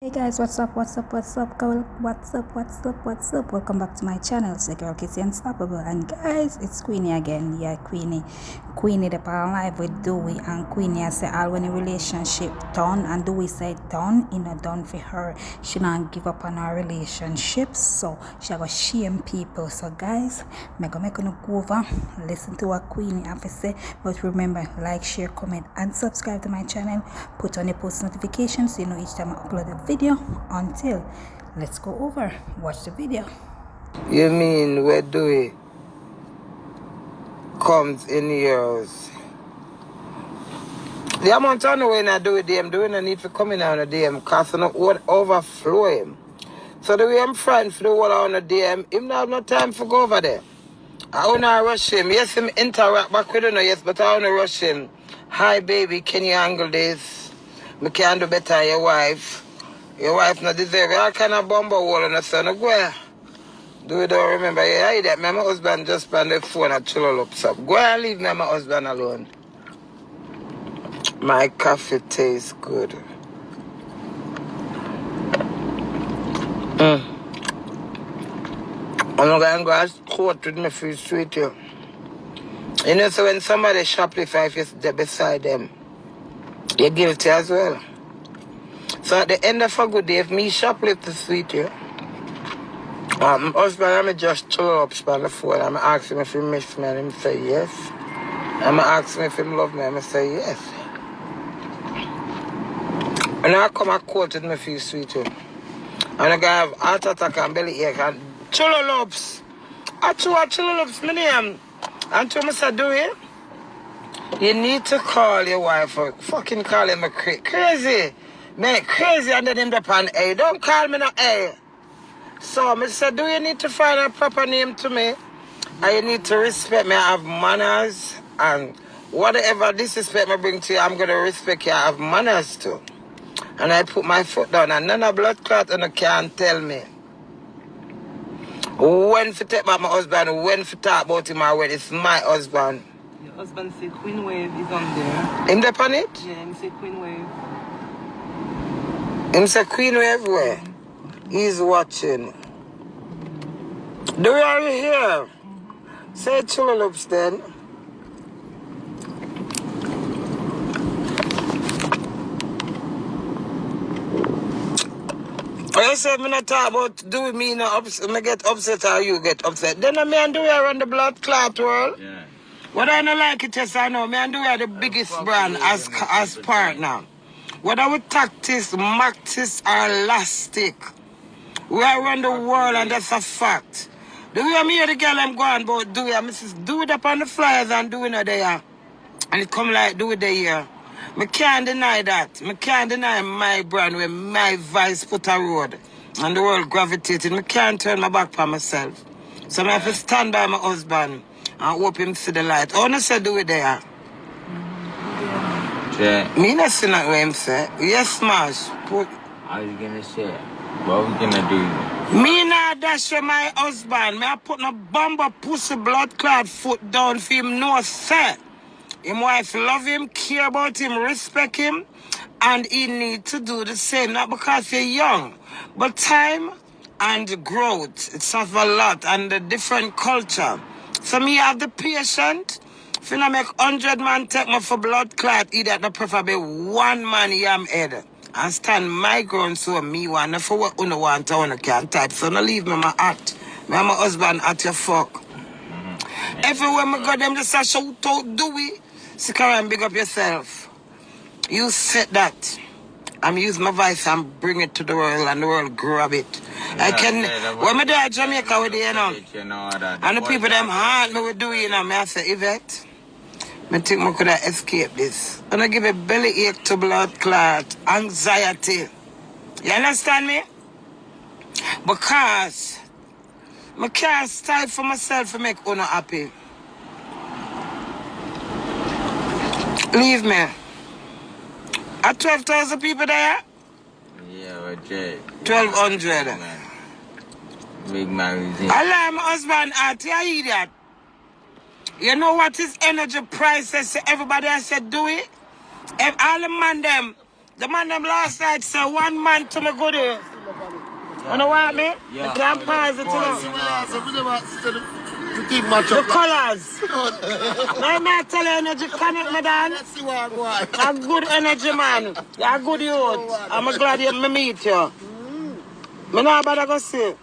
Hey guys, what's up, welcome back to my channel. It's the girl Kitty Unstoppable, and guys, it's Queenie again. Yeah, Queenie the power live with Dewey, and Queenie I say all when a relationship done, and Dewey said done, done for her. She not give up on her relationships, so she go shame people. So guys, I'm gonna go over, listen to what Queenie have to say, but remember, like, share, comment and subscribe to my channel. Put on the post notifications so you know each time I upload a video. Until let's go over, watch the video. You mean where Dewey comes in years? The amount of when I do it, them doing I need to come in on a DM because I not what overflow him. So the way I'm friend for the whole on the DM, him not have no time for go over there. I wanna rush him. Yes, him interact back with him, yes, but I wanna rush him. Hi baby, can you handle this? Me can do better than your wife. Your wife not deserve it. I kind of bumble wall on the son of go. Do you don't remember? Yeah, I that. My husband just on the phone and chill up. So go and leave my husband alone. My coffee tastes good. I'm not going to go court with me for sweet you. You know, so when somebody shoplift, if you're beside them, you're guilty as well. So at the end of a good day, if me shoplift to sweet you, my husband, I'm just chill up on the phone. I'm asking him if he miss me, and him say yes. I'm asking him if he love me, and I say yes. And I come and court with me for sweet you. And I have heart attack and belly ache and chulolops. I chew a chulolops, my name. And to Mr. Dewey, you need to call your wife or fucking call him a crazy. Man, crazy under him up on A. Don't call me no A. So, Mr. Do you need to find a proper name to me? And you need to respect me. I have manners. And whatever disrespect me bring to you, I'm going to respect you. I have manners too. And I put my foot down. And none of blood clot and can't tell me when to take back my husband, when to talk about him or when it's my husband. Your husband say Queen Wave is on there. Him there on it? Yeah, him say Queen Wave. Him say Queen Wave where? He's watching. Do you are you here? Say chulolops then. I said me not talk about do me not upset, me get upset or you get upset. Then me and Dewey are on the blood clot world. Yeah. Whether I don't like it, yes I know. Me and Dewey are the biggest brand as partner. Whether we tactics, mactis or elastic. We are around the world and that's a fact. Do we have me here the girl I'm going about do it? Mrs. Do it up on the flyers and do it there. And it come like do it there. I can't deny that. I can't deny my brand where my vice put a road and the world gravitated. I can't turn my back on myself. So I have to stand by my husband and hope him see the light. Oh, no say do it there. Yeah. Me not see that way him say. Yes, smash. How you gonna say it? What we gonna do? Me not dash for my husband. Me I put no bumper pussy blood clot foot down for him no say. Him wife love him, care about him, respect him, and he need to do the same. Not because you're young, but time and growth. It's of a lot and a different culture. So me have the patient. If you not make 100 man take me for blood clot, either the preferably one man yam head. And stand my ground so me want for what you want to can't type. So no leave me my heart. Me and my husband at your fuck. Everywhere me go them just a shout out Dewey. Sit and big up yourself. You said that. I'm use my voice and bring it to the world and the world grab it. Yeah, I can when me there at Jamaica with you know. And the people them haunt me with Dewey, you know, me I say Yvette. I think I could have escaped this. And I give a belly ache to blood clot, anxiety. You understand me? Because I can't strive for myself to make Uno happy. Leave me. Are 12,000 people there? Yeah, okay. 1,200. Big magazine. I like my husband at you hear that? You know what his energy price is? Everybody has said do it. If all the man them The man them last night said one man to me goodie. You know what I mean? Yeah. The grandpa is it, you know? The colors. No, man, tell you energy connect me, Dan. A good energy, man. You're a good youth. I'm glad you me meet you. Me know about to go see.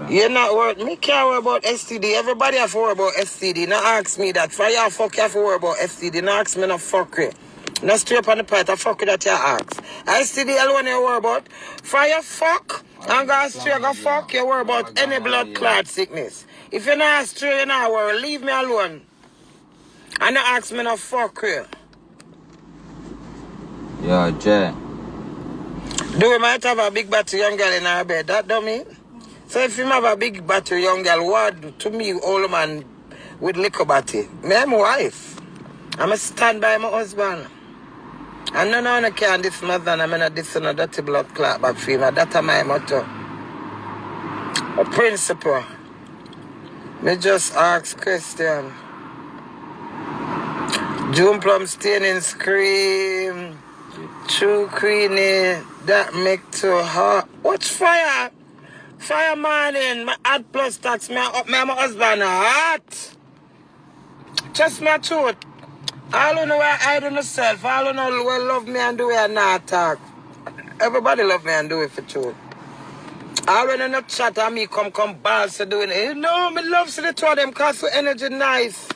You're not worried. Me can't worry about STD. Everybody have to worry about STD. Now ask me that. For you fuck, you have to worry about STD. Now ask me no fuck it. Now straight up on the part, I fuck with that you ask. STD alone you worry about. For you fuck, and go straight go fuck, you worry about any blood clot sickness. If you're not straight, you're not worry. Leave me alone. And not ask me no fuck you. Yeah, Jay. Do we might have a big battery young girl in our bed? That don't mean. So if you have a big battery young girl, what to me, old man with liquor battery? Me, I'm a wife. I'm a stand by my husband. And no one can this mother and I'm not this no dirty blood clot back for him. That's my motto. A principle. Me just ask question. June plum staining scream. True Queenie. That make too hot. Watch fire. Fire morning. My ad plus tax. Me up me and my husband hot. Just my truth. All who know where I do myself. All who know where love me and do it and not talk. Everybody love me and do it for truth. All when I not chat and me come balls to doing it. You know, me love to the two of them cause so energy nice.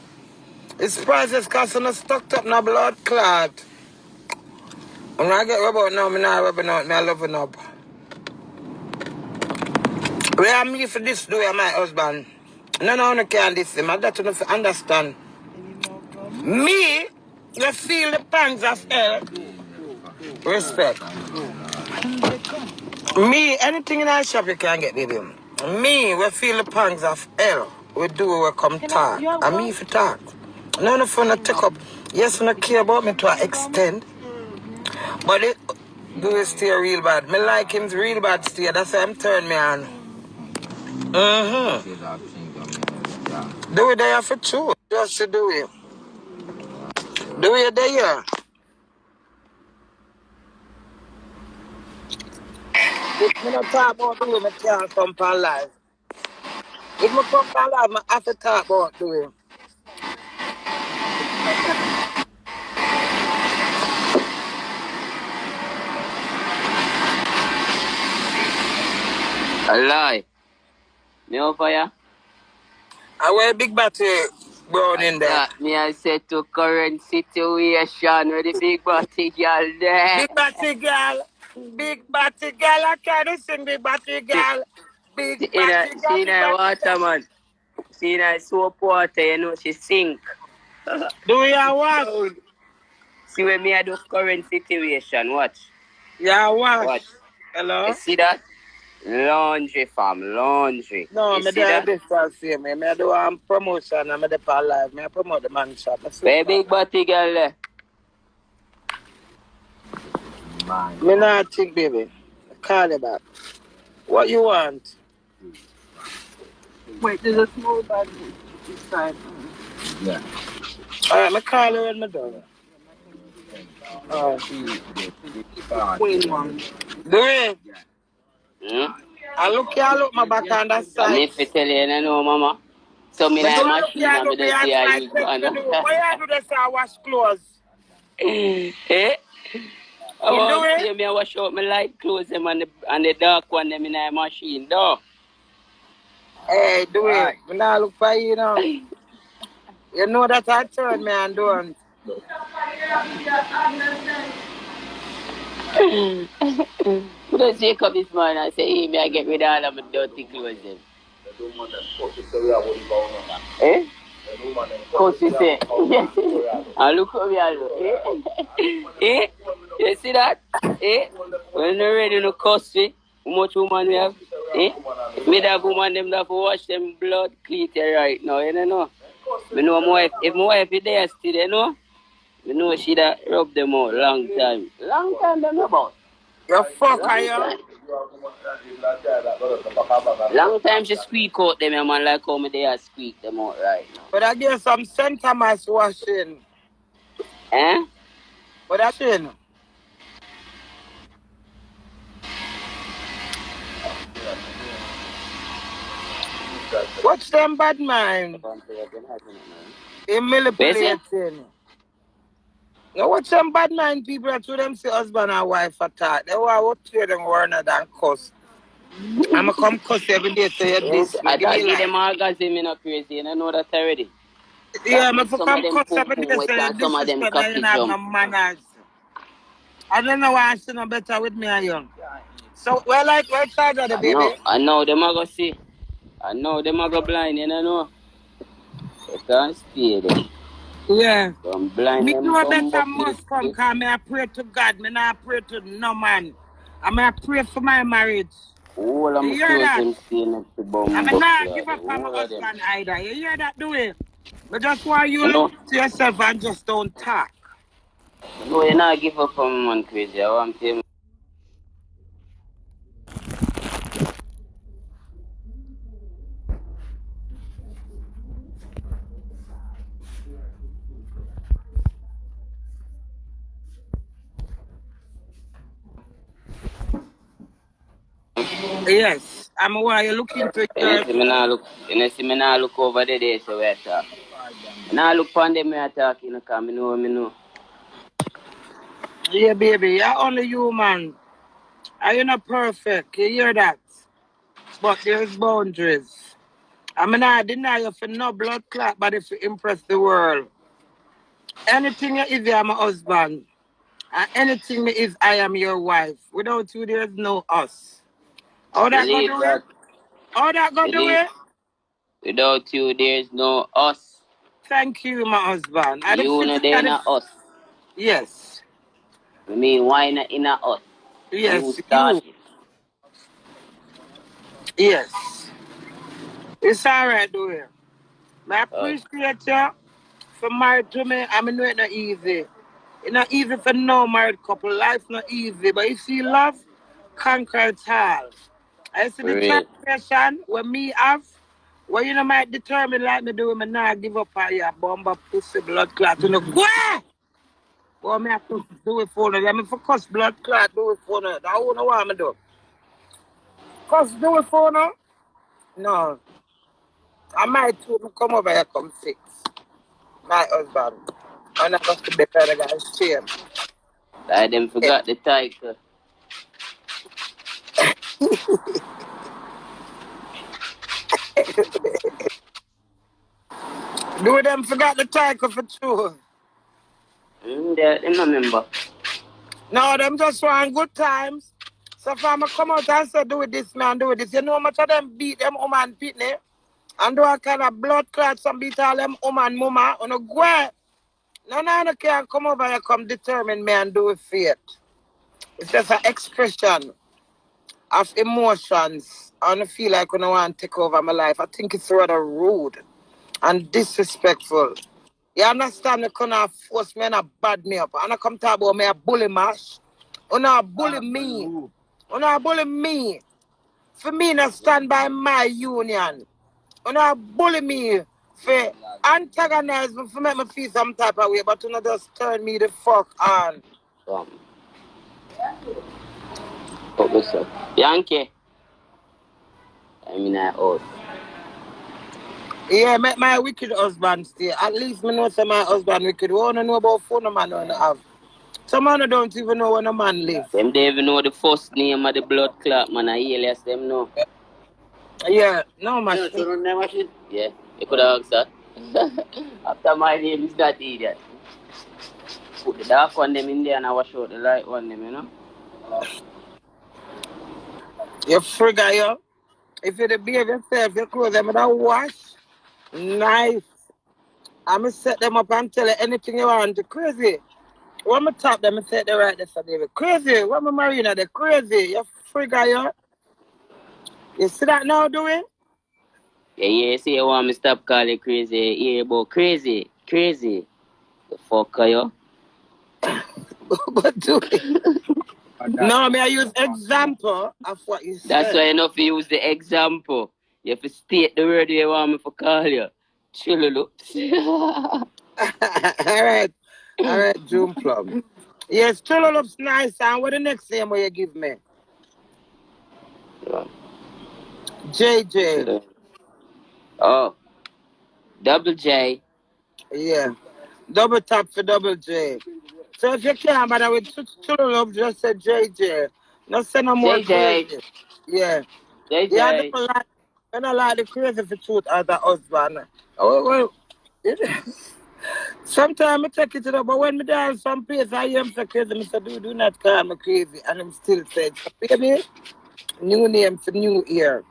It's priceless cause so no stuck up no blood clot. When I get rub out now, me not rubbing out, me I loving up. Where am me for this do with my husband? No one can this him. I got to understand. Me, you feel the pangs of hell. Respect. Me, anything in our shop you can get with him. Me, we feel the pangs of hell. We do we come talk. And me if you talk. None of you take up. Yes, you care about me to an extent. But it do it stay real bad. Me like him real bad stay. That's why I'm turning me on. Do it there for true. Just to do it. Do it there. If me not talk about doing, I can't come for life. If I come for life, I have to talk about doing. A lie. Me over ya? I wear big battery brown in there. That me I said to current situation where the big body girl there. Big battery girl. Big battery girl. I can't sing big battery girl. Big battery girl. See that water man. See that soap water, you know she sink. Do you wash? See where me I do current situation, watch. Yeah, wash. Watch. Hello? You see that? Laundry fam, laundry. No, you me see that? this for same. Me do promotion and me dey for live. Me promote the man shop. Where big body girl there? Me not think, baby. Call you back. What you want? Wait, there's a small bag inside. Yeah. Alright, me call you when me done. Queen one. Do it. Hmm? I look my back on that side. I need to tell you, you know, mama. So me like machine and me just see how you Why you do this? I wash clothes. Eh? I want to see me wash out my light clothes them and the dark one them in a machine, though. Hey, do it. Me not look for you now. You know that I turn me and don't. Just wake up this morning and say, hey, me I get rid of all of my dirty clothes then. Eh? Coach, you say. And look how we are look. Eh? Eh? You see that? Eh? When you're ready to cuss me, how much woman we have? Eh? We have woman them that have to wash them blood clean right now, you know? I know my wife, if my wife is there still, you know? I know she that rub them out long time. Long time them about. You fuck are you? Long time she squeak out them, man, like how me they squeak them out right now. But I give some Santa Mass washing. Eh? What that saying? What's them bad mind? They manipulating. Now what's them bad mind people that to them say husband and wife attack? They want to them warner than cuss. I'ma come cuss every day so you Yes, this. I Give me give them life. orgasm in a crazy, and I know that already. Yeah, That me means for some of come them cuss pum every pum day wet so you and some of them disrespect me, you cocky don't have no jump. manners. I don't know why I should know better with me and you. So where like where charge of the baby? I know them I go see. I know them I go blind, and I know. They can't stay there. Yeah. From blind Me them do a bum better up must come cause me I pray to God. Me not pray to no man. I pray for my marriage. all of You my hear clothes that? them staying up to I bum mean, up nah, give blood. up on my All of them. husband either. You hear that, do it? But just why you You look know, to yourself and just don't talk. no, you not give up on man crazy. I want to Yes, I'm why you look into you see me yourself. now look, you see me now look over there, so we talk. Now look on them, we are talking, because me know. Yeah, baby, you're only human. Are you not perfect? You hear that? But there's boundaries. I mean, I deny you for no blood clot, but if you impress the world. Anything you is, you're my husband. And anything me is, I am your wife. Without you, there's no us. How that go Believe do it? that. How that go do Believe. it? Without you, there's no us. Thank you, my husband. Are the You know physical, there not us. yes. I mean, why not in a us? You Yes, you. started. Yes. It's all right, do it. I Uh, appreciate you for married to me. I mean, know it's not easy. It's not easy for no married couple. Life's not easy. But you see love, conquer it all. I see for the real. translation when me have, well, you know, might determine like me do, me not give up on you. Bomba, pussy, blood clot. You know, go! Well, me have to do it for them. I mean, for cuss blood clot, do it for them. I don't know what I'm do. Cuss, do it for them? No. I might too come over here, come fix my husband. And I got to be better guys, shame. Like them forgot the title. Do them forgot the title for true. Them no remember. No, them just want good times. So if I'm come out and say, do it this, man, do it this. You know how much of them beat them woman pitney? And do a kind of blood clot, some beat all them woman mama. On a go. No can come over here, come determine me and do it for it. It's just an expression of emotions. I don't feel like when I want to take over my life. I think it's rather rude and disrespectful. You understand? You cannot force me and bad me up. And I come talk about me a bully mash. You not bully me. You not bully me. For me not stand by my union. You not bully me for antagonize me for make me feel some type of way, but you not just turn me the fuck on. What was up? Yankee. I mean, I old. Yeah, make my wicked husband stay. At least me know say my husband wicked. We only know about phone man on have. Some man don't even know when a man live. Them they even know the first name of the blood clot, man. I alias them know. Yeah, no You know, machine. turn on that machine? Yeah, you could have asked that. After my name is that idiot. Put the dark one them in there and I wash out the light one them, you know? You figure you. If you behave yourself, your clothes them that wash. Nice. I'ma set them up and tell you anything you want. Crazy. When I top them, I set the right this baby. Crazy. When I marina, they crazy. You figure you. You see that now doing? Yeah, see you want me stop calling crazy. Yeah, but crazy. Crazy. The fuck are you? But do it. No, may I use example of what you That's said. why you know if you use the example. You have to state the word you want me to call you. Chillulu. All right. All right, June Plum. Yes, Chulolop's nice. And what the next name will you give me? JJ. Oh, double J. Yeah. Double tap for double J. So if you can't bother with Chulolop, just say JJ. Not say no more JJ. crazy. Yeah. Yeah, JJ. I don't like the crazy for truth as a husband. Oh, well, sometimes I take it to the, but when me down some place, I am so crazy. I say, do not call me crazy. And I'm still saying, so baby, new name for new year.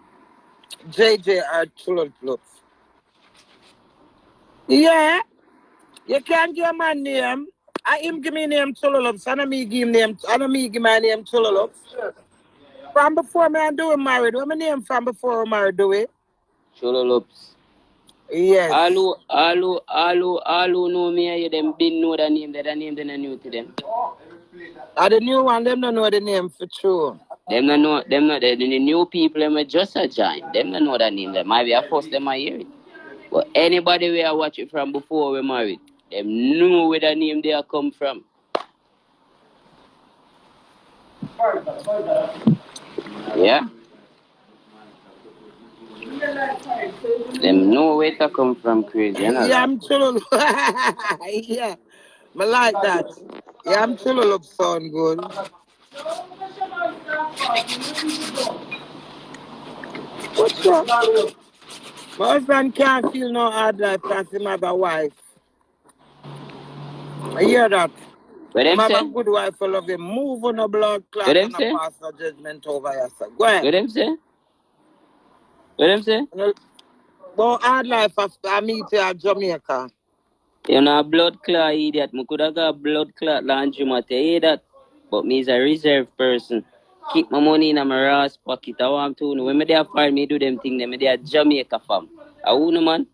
JJ or Chulolop. Yeah. You can't give my name. I him give me name Chulolops. I don't me give him name. I don't me give my name Chulolops. From before me and do it married. What my name from before we married do it? Chulolops. Yes. All who know me, you them been know the name. That the name then new to them. Are the new one, them don't know the name for true. Them not know. Them not the new people. Them just a join. Them not know the name. Them might be a first. Them might hear it. But anybody we are watch it from before we married, them know where the name they are come from. Yeah. Them know where to come from crazy, you know Yeah, that. I'm Chulolops. Yeah. I like that. Yeah, I'm Chulolops sound good. What's wrong? My husband can't feel no hard life because he have a wife. I hear that. What He them have a say? good wife who love him. Move on the blood What clot them and a say? pass no judgment over yourself. Go ahead. What them say? What them say? But hard life after I meet you at Jamaica. You know, a blood clot idiot. I could have got a blood clot laundromat. You hear that? But me is a reserve person. Keep my money in my ass pocket. I want to know. When me there find me do them thing, them me there Jamaica fam. I wouldn't man.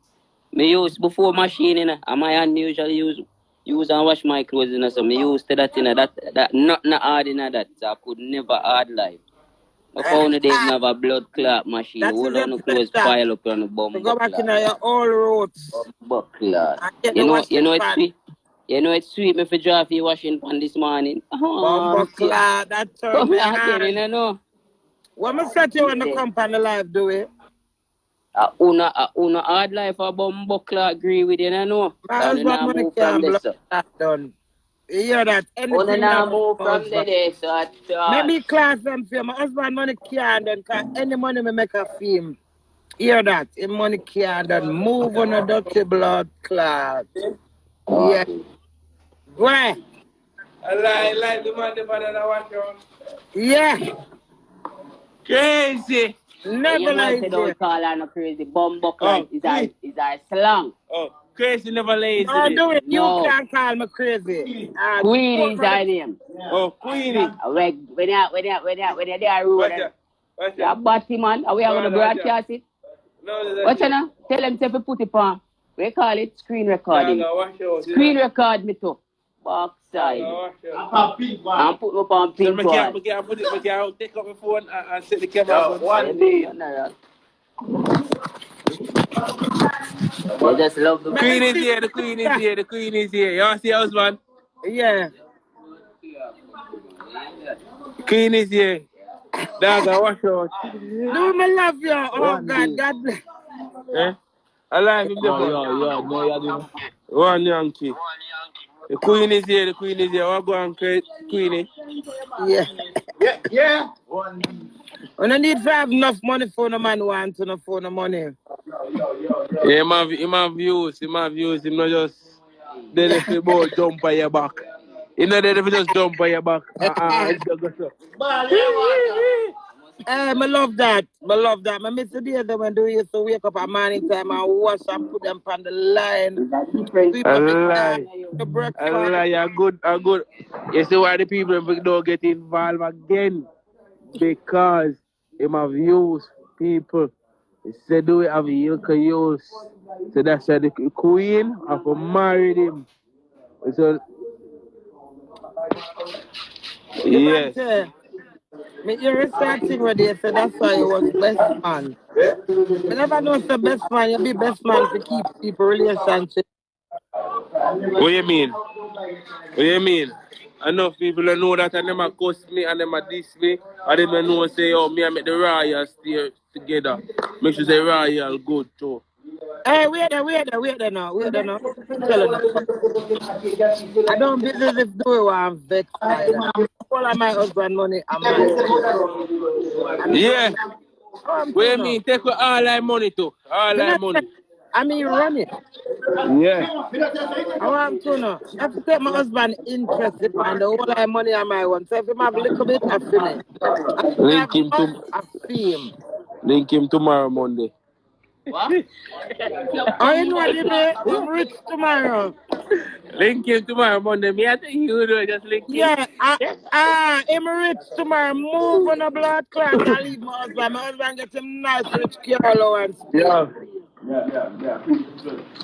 Me use before machine in and my hand me usually use and wash my clothes in so me used to that in that nothing hard in that. So I could never hard life. I found the days have a blood clot machine. That is All a on the clothes better. pile up on the To bum go back in clot. your old roots Bum clot. and get the You washing know it's pan. sweet. You know it's sweet me for draw for you washing pan this morning. Bumbo Oh, shit. clot, that turn Come me here again, on. you know. When I set you on the company life, do it. Una hard life a bumbo clot agree with you, you know. My Can you husband not money move from can't this, block sir? that done. You hear that? Una Anything that not move my from husband. there, so at all. Maybe class them for you. My husband money can't done. Cause any money me make a film. Hear that? Him money can't done. Move on a dirty blood clot. Yeah. Where? I like the man the father that watch out. Yeah. Crazy. And you Never know, like say there. don't call her no crazy bumbo clot Oh, Queen. is our slang. Oh, crazy never lazy. No, do it. You No. can't call me crazy. Queenie is our name. Oh, Queenie. When you there road, Watch out. Watch you're a out. batty man. Are we going to No, watch broadcast it? No, What's you know? Tell them to put it on. We call it screen recording. Watch out. Screen record me too. Backside. I'm putting up on pink one. I can't take up my phone and set the camera. They just love the Queen is here, the Queen is here, the Queen is here. You want to see husband? Yeah. Queen is here. Dog, watch out. Do me love you. Oh, God. God bless. Eh? I like him there. One Yankee. The Queen is here, the Queen is here. What go on, Queenie? Yeah. Yeah. When I need to have enough money for no man want to no for no money. Yeah, him have views, him not just dead if you both jump on your back. You know dead if you just jump on your back. It's just go so. I love that. I love that. I miss the day that when do you so wake up at morning time and wash and put them on the line. Sweep up the car, the breakfast. You're good. You see why the people don't get involved again? Because him have views, people. He said, do we have you can use? So that's why the Queen have married him. So, yes. Me hear a certain thing where they say that's why you was best man. I never know it's the best man. You be best man to keep people relationship. What you mean? What you mean? Enough people don't know that and them a cuss me and them a diss me. And them don't know say, oh, me and make the royals stay together. Make sure say royal good too. Hey, wait there now. Tell you now. I don't business if do one vex neither. All of my husband money are mine. Yeah. I'm What you now. mean? Take all our money too. All Me our not say, money. I mean run it. Yeah. I want to know. I have to take my husband interested and the whole of my money on my one. So if him have a little bit, I feel me. If he have enough, I feel him. Link him tomorrow Monday. What? Oh, you know what they be? Him rich tomorrow. Link him tomorrow Monday. Me I think you do just link him. Yeah, him rich tomorrow. Move on a blood clot. I leave my husband. My husband get him nice rich car allowance. Yeah.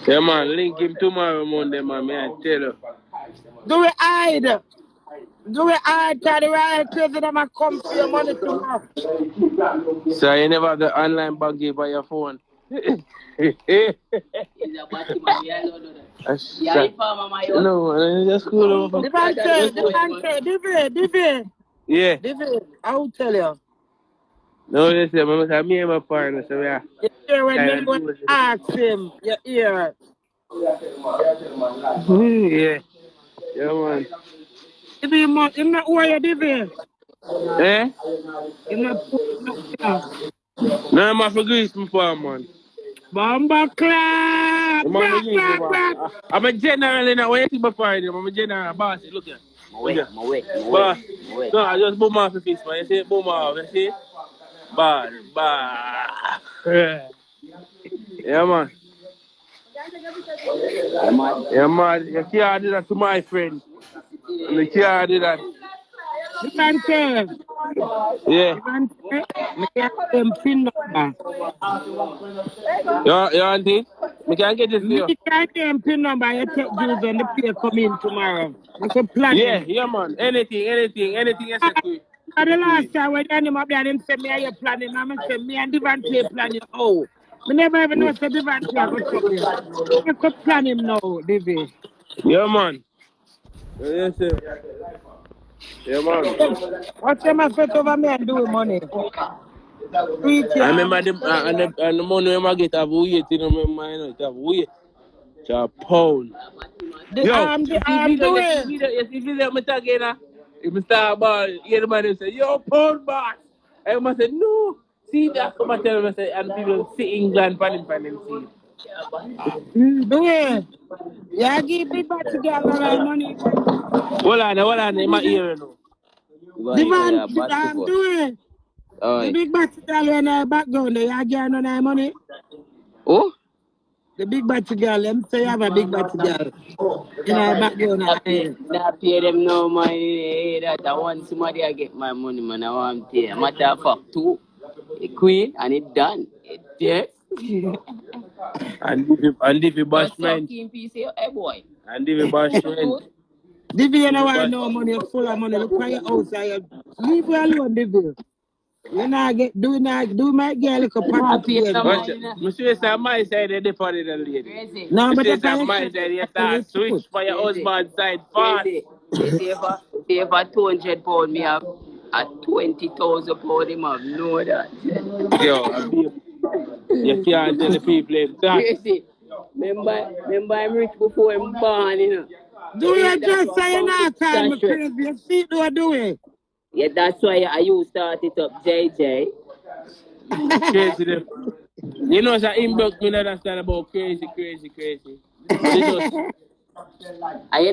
Yeah, man, link him tomorrow Monday, man. Me I tell you. Do it hide. Do it hide. Tell the right crazy them a come for your money tomorrow. So you never have the online banking by your phone? No, that's cool. The bank say, Divy. Yeah. Divy, I will tell you. No, listen, I'm me and my partner, so yeah. You hear when you ask him, you hear. Yeah. Yeah, man. Divy, him not who you, Divy. Eh? Him not put no. No, I'm not for Greece, my farm, man. Bomba clap! I'm a general in a way to my partner. I'm a general boss. Look here. Wait. Boss. No, I just boom off the fish, man. You see, boom off, you see? Bad. Yeah, man. Yeah, man. You can't do that to my friend. And you can't do that. You can tell. Yeah. You can tell. Me can't them pin number. You want it? We can get this for you. Me can't them pin number. You take Jews on the pay come in tomorrow. You can plan him. Yeah, man. Anything you say to you. The last time when him up there, him say me are you planning? I'm say me and Devante plan you. Oh, me never even know say Devante I go trouble you. You can plan him now, Divy. Yeah, man. Yes, sir. Yeah, man. What's them affect over me and do with money? I remember the money when I get a weight, you know, my mind, it have weight. It's a pound. Yo, if you let me talk again, if you start about, the man say, yo, pound boss. I must say, no. See, that come and tell me, say, and people see England, pan him, see. Do it. Yeah, give big back together like money. Hold on, in my ear, no. The man, do it. The big batty girl in the background, they are getting on their money. Oh? The big batty girl, them say you have a big batty girl in the background. Not pay them no money. That I want somebody I get my money, man. I want to pay. Matter of fact, too. A queen and it done. It yes. And if you bash man. Hey boy. And if you bash man. Divy, you know why no money, full of money. Look for your house. Leave her alone, Divy. You not get, do my girl look a party to them. Monsieur, say my side, they departed the lady. No, but that's my side, you start switch for your husband's side fast. Say if I 200 pound, me have a 20,000 pound, him have know that. Yo, you can't tell the people that. Crazy. Remember I'm rich before I'm born, you know. Do you just say you're not time crazy? You see do it. Yeah, that's why I used to start it up, JJ. Crazy. You know, that inbox me understand about crazy. You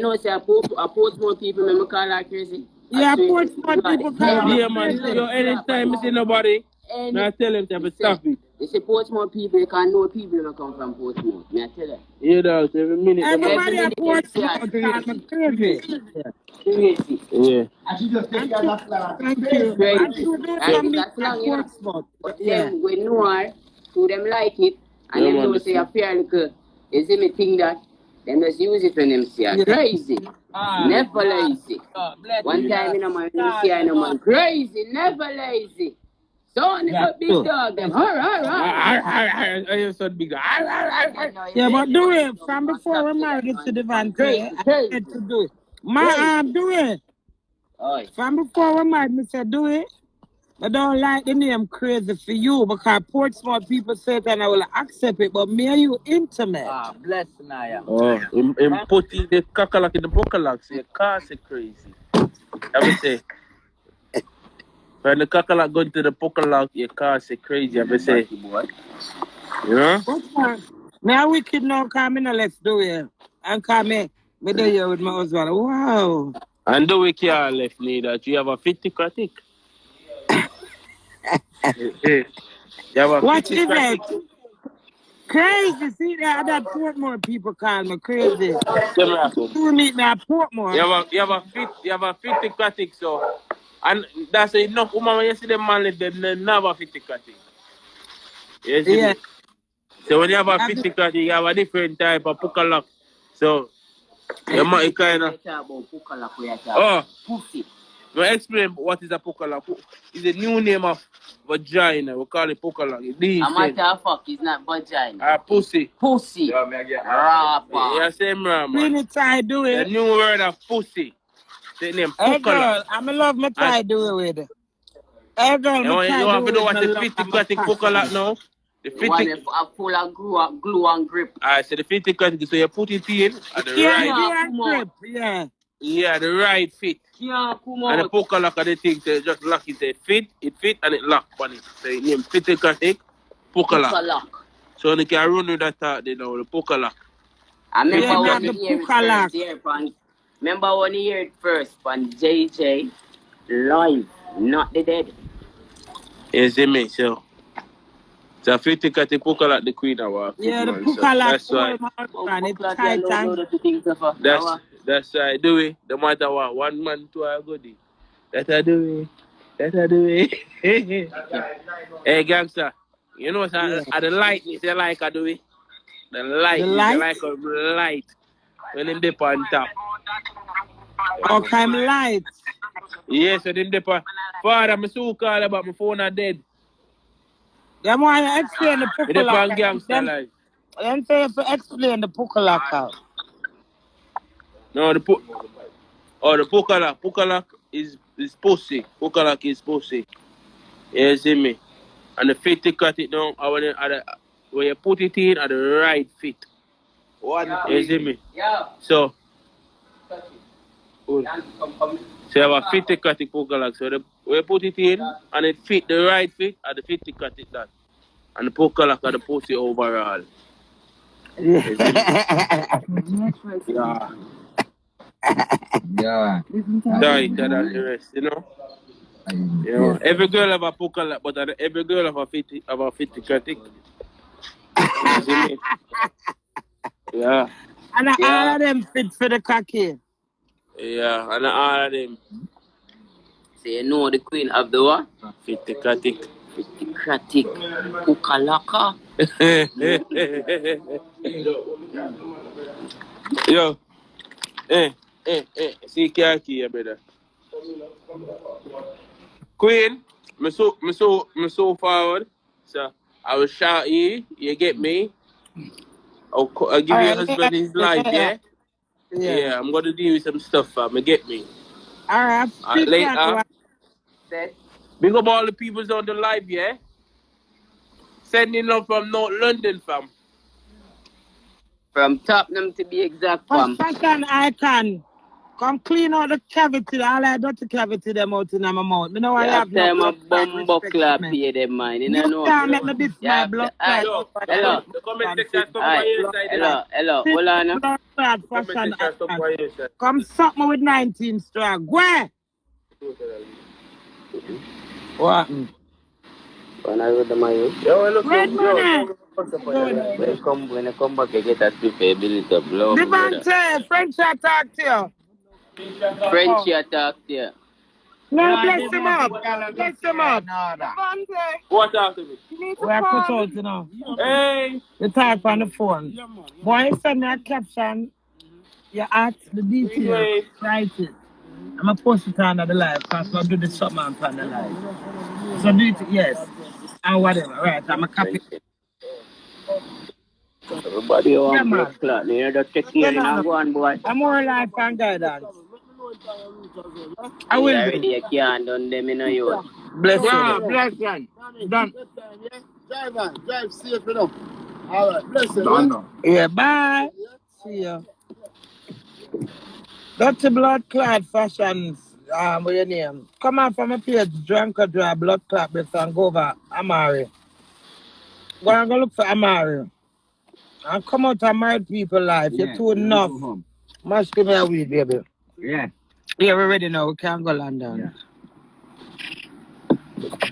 know, say I post more people, me call that crazy. Yeah, post more people call yeah, man. Yo, anytime I see nobody, I tell them to stop it. You see Portsmouth people, you can't know people who come from Portsmouth. Me I tell you. You know, every minute. Everybody at Portsmouth is crazy. Crazy. Yeah. Thank you. But them, we know her, who them like it, and them don't say a fair little, you see me think that, them just use it when them see her. Crazy. Never lazy. One time in a man, you see her in a man, crazy, never lazy. Son, a big dog, them. I so big. Yeah, but do it from before we married to Devante. I had to do it. Do it. From before we might, me say do it. I don't like the name Crazy for you because Portsmouth people say that I will accept it, but me and you intimate. Bless Naya. Oh, him put in the kakalak in the bukalak, say car say crazy. I would say when the kakalak going to the bukalak, your car say crazy. I would say, you know? What's that? Now we kid now come in, let's do it. And come in. Me do here with my husband. Wow. And the way car left me that you have a 50 critic. You have a What 50 is critic. it? Crazy. See that Portmore people call me crazy. You meet me at Portmore. You have a 50 critic, so and that's enough woman when you see them man live, they never 50 critic. You see me? So when you have a 50 critic, you have a different type of pukalak. So you might kind of Pussy. Now explain what is a pukalak. It's a new name of vagina. We call it pukalak. It's decent. A matter of fact, it's not vagina. Pussy. Pussy. Rapper. Yeah, same man. Queenie try do The it. new word of pussy. The name Hey pukalak. girl, I'm in love me try do it with. Hey girl, me try You have do to know it what with the 50 classic pukalak now. The 50 full of glue and grip. I said the 50 classic, so you put it in at the right. Grip. Yeah. Yeah, the right fit. Yeah, come And the on. pukalak are the thing, so you just lock it, it fit, and it lock on it. So you name 50 classic pukalak. So you can run with that you know, the pukalak. I remember when you hear it first from JJ live, not the dead. You see me, so 50 classic pukalak the queen of our Yeah, the man, pukalak. so that's why. It's tight and That's why I do it. No matter what, one man, two are good. That I do it. Hey, gangster. You know, at the light, it's like I do it. The light is like a light when them dip on top. All kind of lights. Yes, so them dip on. Father, I'm so call about my phone are dead. Them want to explain the pukalak. Gangster life. Them say if you explain the pukalak out. No, the pukalak. Pukalak is pussy. Pukalak is pussy. You see me? And the fit to cut it down, when you put it in at the right fit. You see me? Yeah. So you have a fit to cut it pukalak. So when you put it in and it fit the right fit, and the fit to cut it that. And the pukalak are the pussy overall. Yeah. Yeah. That's the rest, you know? You know, every girl have a pukalak, but every girl have a fit to cut it. You see me? Yeah. And all of them fit for the cocky. Yeah, and all of them. So you know the queen of the what? Fitikatik. Pukalaka. Yo. See Kaki here, brother. Queen, me so forward. So I will shout you get me. I'll give your husband his life, yeah? Yeah, I'm gonna deal with some stuff, fam. Get me. Alright, later. Big up all the peoples on the live, yeah? Sending love from North London, fam. From Tottenham to be exact, fam. Second icon. Come clean out the cavity, all that dirty cavity them out in my mouth. Me know I have no time a bumbo clap here, them man. You know, can't make me this my blood. Hello. The comment section stop by your side. Hello. Hold on. Come suck me with 19 strong. Where? What? When I read my Red money. When I come back, I get that ability to blow. Devante, French attack to you. French attack there. No, bless him up. Bless him up. What after me? We are cut out, you know. Hey. You type on the phone. Boy, send me a caption. You ask the details. Write it. I'm going to post it under the live because I'll do the something on the live. So do it, yes. And whatever. Right, I'm a copy. Everybody on blood clot. You're the check here and go on, boy. I'm more life and guidance. I will already do. you can't done them in a youth. Bless Yeah, you. bless you. Done. Drive safe enough. All right, bless you. Yeah, bye. See ya. Dirty blood clot fashions. What your name? Come on from a page, drunk or dry blood clot bits and go over Amari. Go and go look for Amari. And come out and married people life. You're too enough. Must give me a weed, baby. Yeah. Yeah, we're ready now. We can go London.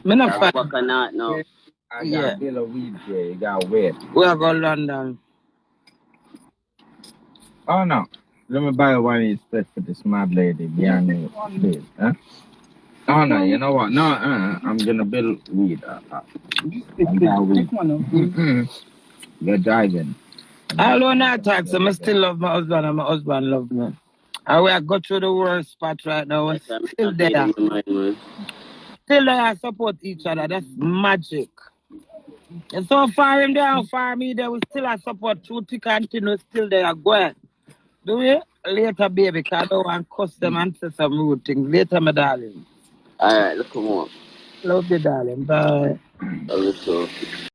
Me not That's find. what cannot now. I got a bill of weed here. You got wet. We'll go London. Oh no. Let me buy one of these stuff for this mad lady behind me. Please, huh? Oh no, you know what? No, I'm gonna build weed. I got weed. You're driving. I don't know tax. I still love my husband and my husband love me. And we are go through the worst spot right now. We're still there. Still there support each other. That's magic. And so far him there and far me there, we still have support through thick and thin. We're still there. Go ahead. Do we? Later, baby, because I don't want to cuss them and say some rude things. Later, my darling. Alright, look, come on. Love you, darling. Bye. Love you too.